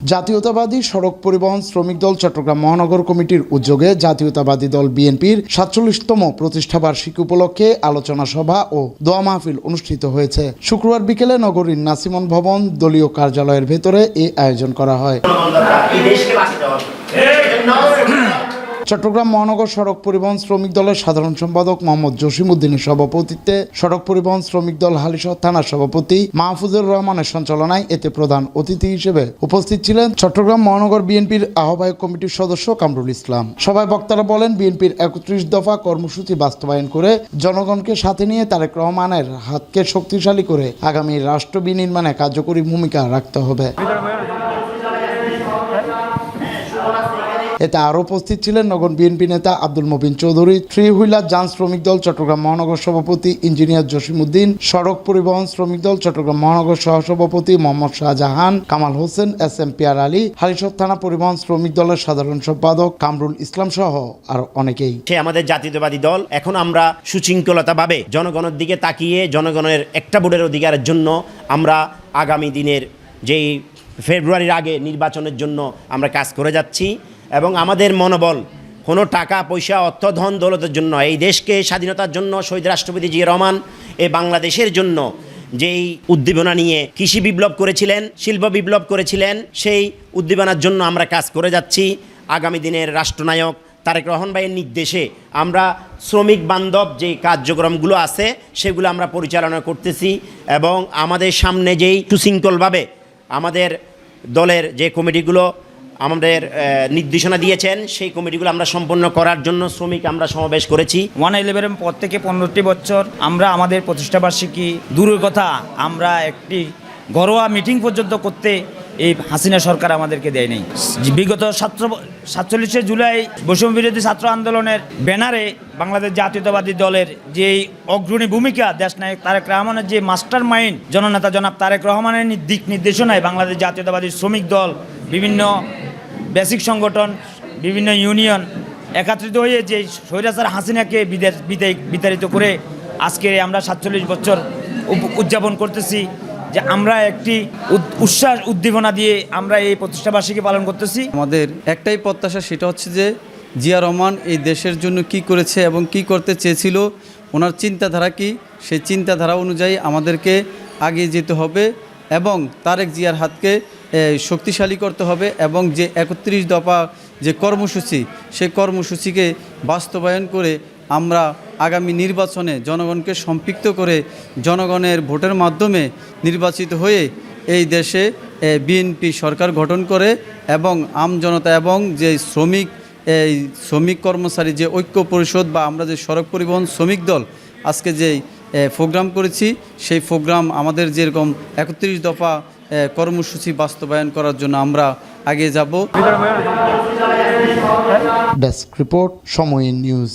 জাতীয়তাবাদী সড়ক পরিবহন শ্রমিক দল চট্টগ্রাম মহানগর কমিটির উদ্যোগে জাতীয়তাবাদী দল বিএনপির ৪৭তম প্রতিষ্ঠাবার্ষিকী উপলক্ষে আলোচনা সভা ও দোয়া মাহফিল অনুষ্ঠিত হয়েছে। শুক্রবার বিকেলে নগরীর নাসিমন ভবন দলীয় কার্যালয়ের ভেতরে এই আয়োজন করা হয়। চট্টগ্রাম মহানগর সড়ক পরিবহন শ্রমিক দলের সাধারণ সম্পাদক মোহাম্মদ জসিমউদ্দিনের সভাপতিত্বে সড়ক পরিবহন শ্রমিক দল হালিশহর থানার সভাপতি মাহফুজুর রহমানের সঞ্চালনায় এতে প্রধান অতিথি হিসেবে উপস্থিত ছিলেন চট্টগ্রাম মহানগর বিএনপির আহ্বায়ক কমিটির সদস্য কামরুল ইসলাম। সভায় বক্তারা বলেন, বিএনপির ৩১ দফা কর্মসূচি বাস্তবায়ন করে জনগণকে সাথে নিয়ে তারেক রহমানের হাতকে শক্তিশালী করে আগামী রাষ্ট্র বিনির্মাণে কার্যকরী ভূমিকা রাখতে হবে। এতে আরও উপস্থিত ছিলেন নগর বিএনপি নেতা আব্দুল মবিন চৌধুরী, থ্রি হুইলার যান শ্রমিক দল চট্টগ্রাম মহানগর সভাপতি ইঞ্জিনিয়ার জসিমউদ্দিন, সড়ক পরিবহন শ্রমিক দল চট্টগ্রাম মহানগর সহসভাপতি মোহাম্মদ শাহজাহান, কামাল হোসেন, এস.এম. পিয়ার আলী, হালিশহর থানা পরিবহন শ্রমিক দলের সাধারণ সম্পাদক কামরুল ইসলাম সহ আর অনেকেই। আমাদের জাতীয়তাবাদী দল এখন আমরা সুশৃঙ্খলতাভাবে জনগণের দিকে তাকিয়ে জনগণের একটা ভোটের অধিকারের জন্য আমরা আগামী দিনের যেই ফেব্রুয়ারির আগে নির্বাচনের জন্য আমরা কাজ করে যাচ্ছি এবং আমাদের মনোবল কোনো টাকা পয়সা অর্থ ধন দৌলতের জন্য, এই দেশকে স্বাধীনতার জন্য শহীদ রাষ্ট্রপতি জিয়া রহমান এই বাংলাদেশের জন্য যেই উদ্দীপনা নিয়ে কৃষি বিপ্লব করেছিলেন, শিল্প বিপ্লব করেছিলেন, সেই উদ্দীপনার জন্য আমরা কাজ করে যাচ্ছি। আগামী দিনের রাষ্ট্রনায়ক তারেক রহমান ভাইয়ের নির্দেশে আমরা শ্রমিক বান্ধব যে কার্যক্রমগুলো আছে সেগুলো আমরা পরিচালনা করতেছি এবং আমাদের সামনে যেই সুশৃঙ্খলভাবে আমাদের দলের যে কমিটিগুলো আমাদের নির্দেশনা দিয়েছেন সেই কমিটিগুলো আমরা সম্পন্ন করার জন্য শ্রমিক আমরা সমাবেশ করেছি। 111 পর থেকে 15টি বছর আমরা আমাদের প্রতিষ্ঠাবার্ষিকী দূরের কথা আমরা একটি ঘরোয়া মিটিং পর্যন্ত করতে এই হাসিনা সরকার আমাদেরকে দেয় নাই। বিগত 47শে জুলাই বৈষম্য বিরোধী ছাত্র আন্দোলনের ব্যানারে বাংলাদেশ জাতীয়তাবাদী দলের যে অগ্রণী ভূমিকা, দেশনায়ক তারেক রহমানের যে মাস্টার মাইন্ড জননেতা জনাব তারেক রহমানের দিক নির্দেশনায় বাংলাদেশ জাতীয়তাবাদী শ্রমিক দল বিভিন্ন বেসিক সংগঠন বিভিন্ন ইউনিয়ন একত্রিত হয়ে যে স্বৈরাচার হাসিনাকে বিতাড়িত করে আজকে আমরা 47 বছর উদযাপন করতেছি, যে আমরা একটি উৎসাহ উদ্দীপনা দিয়ে আমরা এই প্রতিষ্ঠাবার্ষিকী পালন করতেছি। আমাদের একটাই প্রত্যাশা, সেটা হচ্ছে যে জিয়া রহমান এই দেশের জন্য কি করেছে এবং কি করতে চেয়েছিল, ওনার চিন্তাধারা কি, সেই চিন্তাধারা অনুযায়ী আমাদেরকে এগিয়ে যেতে হবে এবং তারেক জিয়ার হাতকে শক্তিশালী করতে হবে এবং যে ৩১ দফা যে কর্মসূচি, সেই কর্মসূচিকে বাস্তবায়ন করে আমরা আগামী নির্বাচনে জনগণকে সম্পৃক্ত করে জনগণের ভোটের মাধ্যমে নির্বাচিত হয়ে এই দেশে বিএনপি সরকার গঠন করে এবং আমজনতা এবং যে শ্রমিক কর্মচারী যে ঐক্য পরিষদ বা আমরা যে সড়ক পরিবহন শ্রমিক দল আজকে যে প্রোগ্রাম করেছি, সেই প্রোগ্রাম আমাদের যেরকম ৩১ দফা কর্মসূচি বাস্তবায়ন করার জন্য আমরা এগিয়ে যাব। ডেস্ক রিপোর্ট, সময় নিউজ।